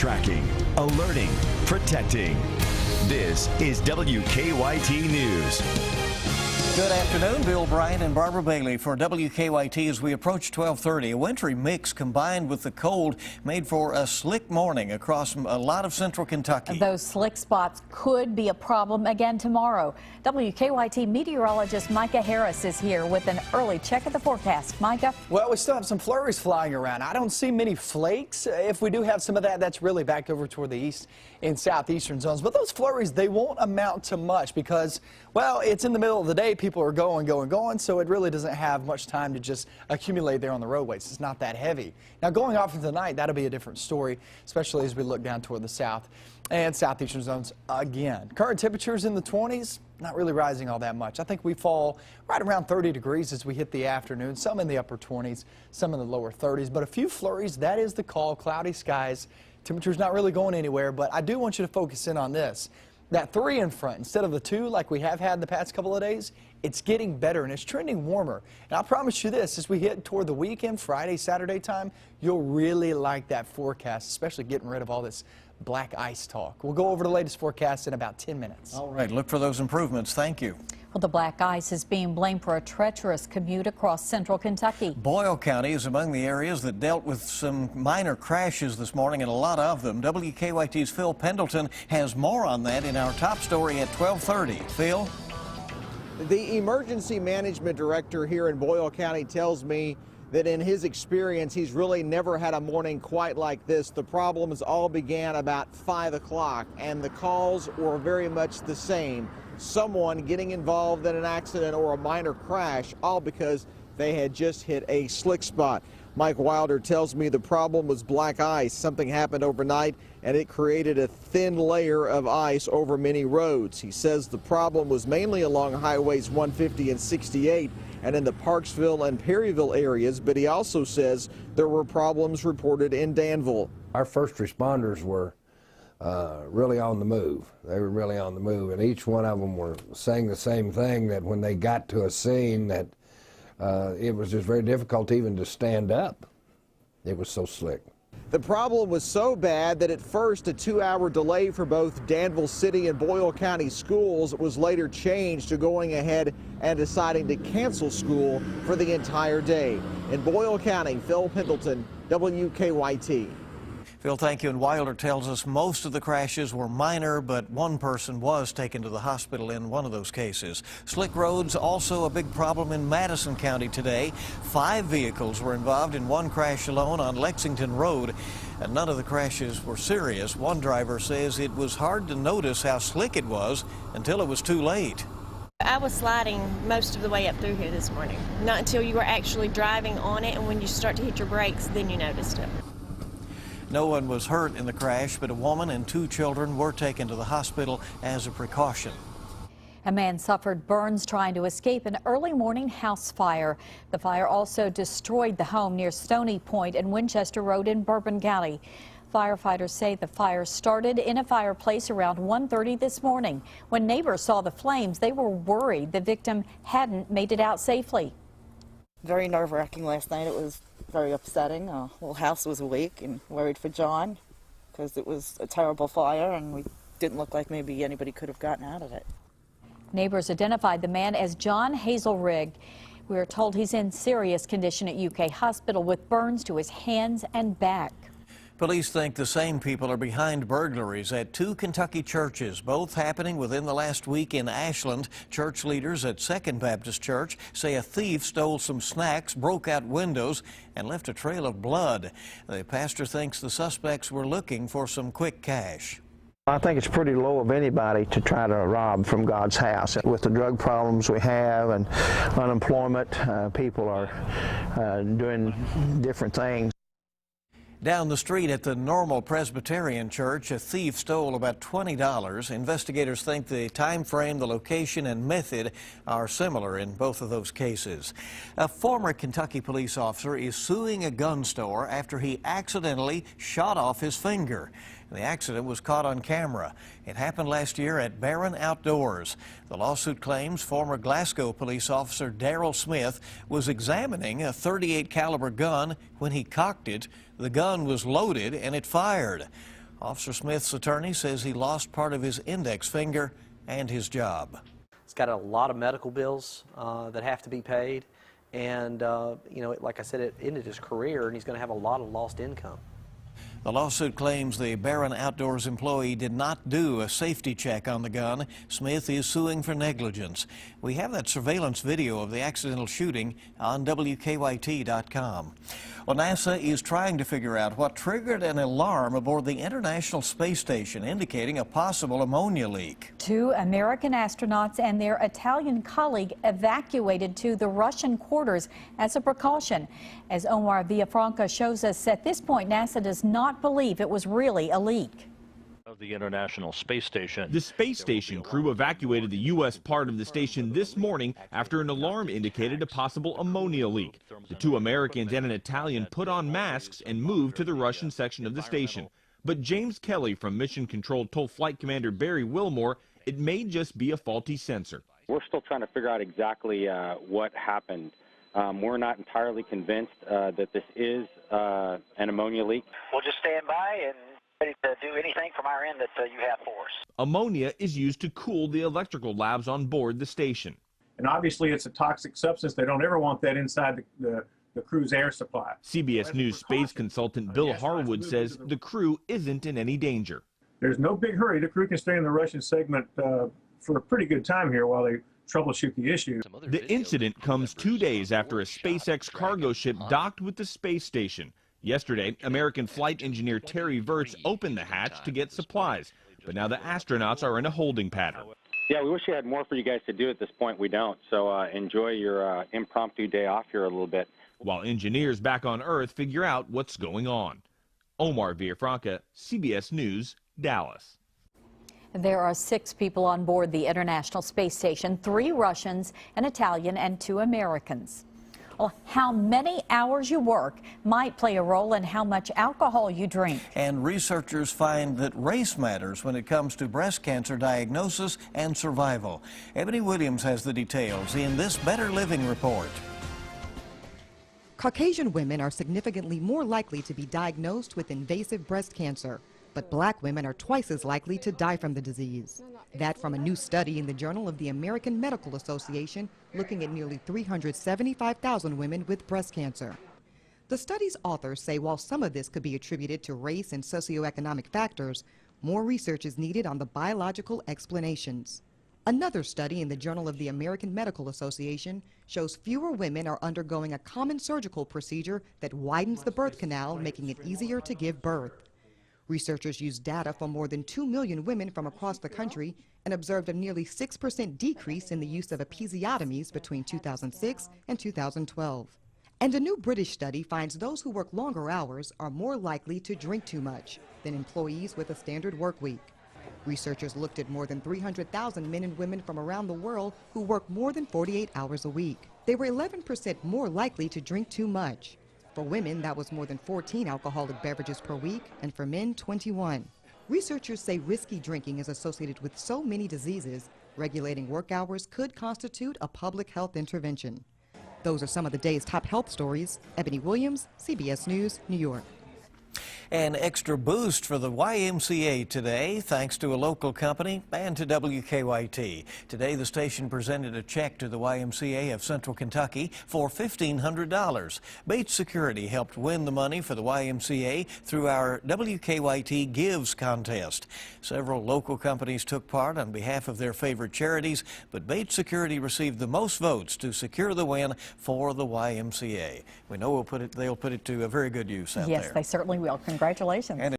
tracking, alerting, protecting. This is WKYT News. Good afternoon, Bill Bryant and Barbara Bailey for WKYT as we approach 12:30. A wintry mix combined with the cold made for a slick morning across a lot of central Kentucky. Those slick spots could be a problem again tomorrow. WKYT meteorologist Micah Harris is here with an early check of the forecast. Micah? Well, we still have some flurries flying around. I don't see many flakes. If we do have some of that, that's really back over toward the east and southeastern zones. But those flurries, they won't amount to much because, well, it's in the middle of the day. People are going, so it really doesn't have much time to just accumulate there on the roadways. It's not that heavy. Now, going off into the night, that'll be a different story, especially as we look down toward the south and southeastern zones again. Current temperatures in the 20s, not really rising all that much. I think we fall right around 30 degrees as we hit the afternoon, some in the upper 20s, some in the lower 30s, but a few flurries, that is the call. Cloudy skies, temperature's not really going anywhere, but I do want you to focus in on this. That 3 in front, instead of the 2 like we have had the past couple of days, it's getting better and it's trending warmer. And I promise you this, as we hit toward the weekend, Friday, Saturday time, you'll really like that forecast, especially getting rid of all this black ice talk. We'll go over the latest forecast in about 10 minutes. All right, look for those improvements. Thank you. Well, the black ice is being blamed for a treacherous commute across central Kentucky. Boyle County is among the areas that dealt with some minor crashes this morning, and a lot of them. WKYT's Phil Pendleton has more on that in our top story at 12:30. Phil? The emergency management director here in Boyle County tells me that in his experience, he's really never had a morning quite like this. The problems all began about 5 o'clock, and the calls were very much the same. Someone getting involved in an accident or a minor crash, all because they had just hit a slick spot. Mike Wilder tells me the problem was black ice. Something happened overnight and it created a thin layer of ice over many roads. He says the problem was mainly along highways 150 and 68 and in the Parksville and Perryville areas, but he also says there were problems reported in Danville. Our first responders were really on the move. They were really on the move, and each one of them were saying the same thing, that when they got to a scene that it was just very difficult even to stand up. It was so slick. The problem was so bad that at first a 2-hour delay for both Danville City and Boyle County schools was later changed to going ahead and deciding to cancel school for the entire day. In Boyle County, Phil Pendleton, WKYT. Phil, thank you. And Wilder tells us most of the crashes were minor, but one person was taken to the hospital in one of those cases. Slick roads also a big problem in Madison County today. 5 vehicles were involved in one crash alone on Lexington Road, and none of the crashes were serious. One driver says it was hard to notice how slick it was until it was too late. I was sliding most of the way up through here this morning. Not until you were actually driving on it, and when you start to hit your brakes, then you noticed it. No one was hurt in the crash, but a woman and 2 children were taken to the hospital as a precaution. A man suffered burns trying to escape an early morning house fire. The fire also destroyed the home near Stony Point and Winchester Road in Bourbon County. Firefighters say the fire started in a fireplace around 1:30 this morning. When neighbors saw the flames, they were worried the victim hadn't made it out safely. Very nerve-wracking last night. It was very upsetting. Our whole house was awake and worried for John because it was a terrible fire and we didn't look like maybe anybody could have gotten out of it. Neighbors identified the man as John Hazelrig. We are told he's in serious condition at UK Hospital with burns to his hands and back. Police think the same people are behind burglaries at 2 Kentucky churches, both happening within the last week in Ashland. Church leaders at Second Baptist Church say a thief stole some snacks, broke out windows, and left a trail of blood. The pastor thinks the suspects were looking for some quick cash. I think it's pretty low of anybody to try to rob from God's house. With the drug problems we have and unemployment, people are doing different things. Down the street at the Normal Presbyterian Church, a thief stole about $20. Investigators think the time frame, the location, and method are similar in both of those cases. A former Kentucky police officer is suing a gun store after he accidentally shot off his finger. The accident was caught on camera. It happened last year at Barron Outdoors. The lawsuit claims former Glasgow police officer Darrell Smith was examining a .38 caliber gun when he cocked it. The gun was loaded and it fired. Officer Smith's attorney says he lost part of his index finger and his job. He's got a lot of medical bills that have to be paid, and you know, like I said, it ended his career, and he's going to have a lot of lost income. The lawsuit claims the Barron Outdoors employee did not do a safety check on the gun. Smith is suing for negligence. We have that surveillance video of the accidental shooting on WKYT.com. Well, NASA is trying to figure out what triggered an alarm aboard the International Space Station, indicating a possible ammonia leak. 2 American astronauts and their Italian colleague evacuated to the Russian quarters as a precaution. As Omar Villafranca shows us, at this point, NASA does not believe it was really a leak. Of the International Space Station. The space station crew evacuated the U.S. part of the station this morning after an alarm indicated a possible ammonia leak. The 2 Americans and an Italian put on masks and moved to the Russian section of the station. But James Kelly from Mission Control told Flight Commander Barry Wilmore it may just be a faulty sensor. We're still trying to figure out exactly what happened. We're not entirely convinced that this is an ammonia leak. We'll just stand by and ready to do anything from our end that you have for us. Ammonia is used to cool the electrical labs on board the station. And obviously it's a toxic substance. They don't ever want that inside the crew's air supply. CBS News space consultant Bill Harwood says the crew isn't in any danger. There's no big hurry. The crew can stay in the Russian segment for a pretty good time here while they troubleshoot the issue. The incident comes 2 days after a SpaceX cargo ship docked with the space station. Yesterday, American flight engineer Terry Virts opened the hatch to get supplies, but now the astronauts are in a holding pattern. Yeah, we wish we had more for you guys to do at this point. We don't. So enjoy your impromptu day off here a little bit. While engineers back on Earth figure out what's going on. Omar Villafranca, CBS News, Dallas. There are 6 people on board the International Space Station, 3 Russians, an Italian, and 2 Americans. Well, how many hours you work might play a role in how much alcohol you drink. And researchers find that race matters when it comes to breast cancer diagnosis and survival. Ebony Williams has the details in this Better Living report. Caucasian women are significantly more likely to be diagnosed with invasive breast cancer, but black women are twice as likely to die from the disease. That from a new study in the Journal of the American Medical Association looking at nearly 375,000 women with breast cancer. The study's authors say while some of this could be attributed to race and socioeconomic factors, more research is needed on the biological explanations. Another study in the Journal of the American Medical Association shows fewer women are undergoing a common surgical procedure that widens the birth canal, making it easier to give birth. Researchers used data from more than 2 million women from across the country and observed a nearly 6% decrease in the use of episiotomies between 2006 and 2012. And a new British study finds those who work longer hours are more likely to drink too much than employees with a standard work week. Researchers looked at more than 300,000 men and women from around the world who work more than 48 hours a week. They were 11% more likely to drink too much. For women, that was more than 14 alcoholic beverages per week, and for men, 21. Researchers say risky drinking is associated with so many diseases, regulating work hours could constitute a public health intervention. Those are some of the day's top health stories. Ebony Williams, CBS News, New York. An extra boost for the YMCA today, thanks to a local company and to WKYT. Today, the station presented a check to the YMCA of Central Kentucky for $1,500. Bates Security helped win the money for the YMCA through our WKYT Gives contest. Several local companies took part on behalf of their favorite charities, but Bates Security received the most votes to secure the win for the YMCA. We know they'll put it to a very good use out there. Yes, they certainly will. Congratulations.